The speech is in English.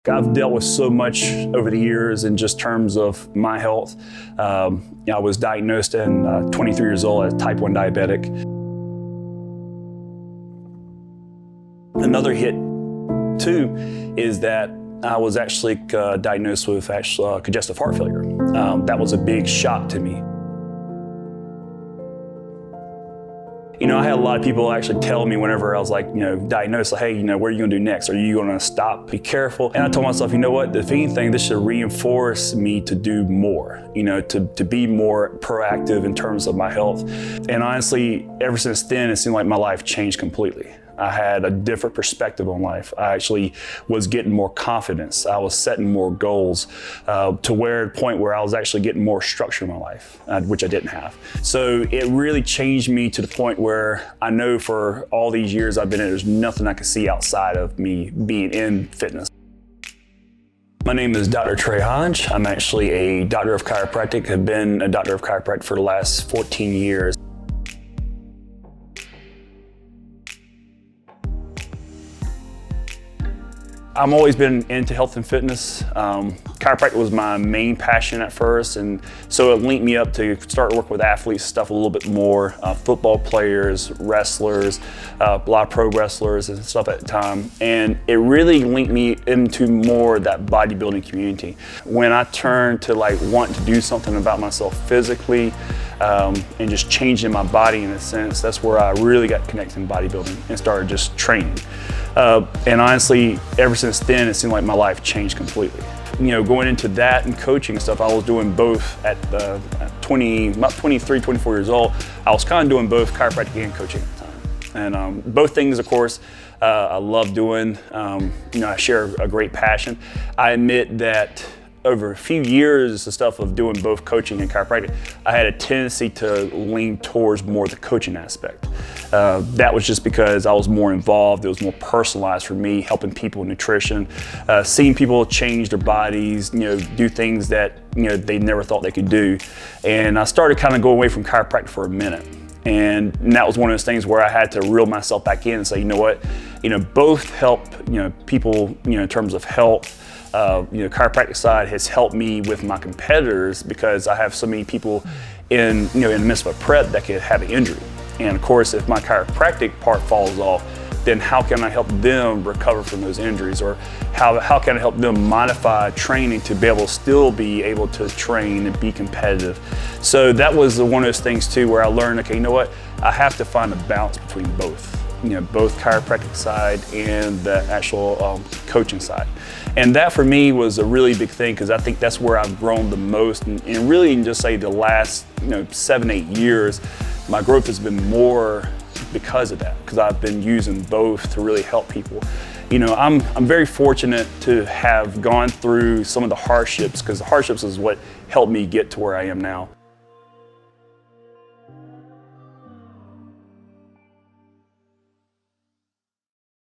I've dealt with so much over the years in just terms of my health. I was diagnosed at 23 years old as type 1 diabetic. Another hit too is that I was actually diagnosed with congestive heart failure. That was a big shock to me. I had a lot of people actually tell me whenever I was diagnosed, like, hey, what are you gonna do next? Are you gonna stop? Be careful. And I told myself, you know what, if anything, this should reinforce me to do more, to be more proactive in terms of my health. And honestly, ever since then, it seemed like my life changed completely. I had a different perspective on life. I actually was getting more confidence. I was setting more goals to where the point where I was actually getting more structure in my life, which I didn't have. So it really changed me to the point where I know for all these years I've been in, there's nothing I can see outside of me being in fitness. My name is Dr. Trey Hodge. I'm actually a doctor of chiropractic. I've been a doctor of chiropractic for the last 14 years. I've always been into health and fitness. Chiropractic was my main passion at first, and so it linked me up to start working with athletes, stuff a little bit more, football players, wrestlers, a lot of pro wrestlers and stuff at the time. And it really linked me into more of that bodybuilding community. When I turned to wanting to do something about myself physically, and just changing my body in a sense, that's where I really got connected in bodybuilding and started just training. And honestly, ever since then, it seemed like my life changed completely. Going into that and coaching and stuff, I was doing both at about 23, 24 years old. I was kind of doing both chiropractic and coaching at the time. And both things, of course, I love doing. I share a great passion. I admit that over a few years of stuff of doing both coaching and chiropractic, I had a tendency to lean towards more the coaching aspect. That was just because I was more involved. It was more personalized for me, helping people with nutrition, seeing people change their bodies, do things that they never thought they could do. And I started kind of going away from chiropractic for a minute. And that was one of those things where I had to reel myself back in and say, you know what, both help people in terms of health. Chiropractic side has helped me with my competitors because I have so many people in the midst of a prep that could have an injury. And of course, if my chiropractic part falls off, then how can I help them recover from those injuries? Or how can I help them modify training to be able to still be able to train and be competitive? So that was one of those things too, where I learned, okay, you know what? I have to find a balance between both. Both chiropractic side and the actual coaching side. And that for me was a really big thing because I think that's where I've grown the most. And really in just say the last 7, 8 years, my growth has been more because of that, because I've been using both to really help people. I'm very fortunate to have gone through some of the hardships, because the hardships is what helped me get to where I am now.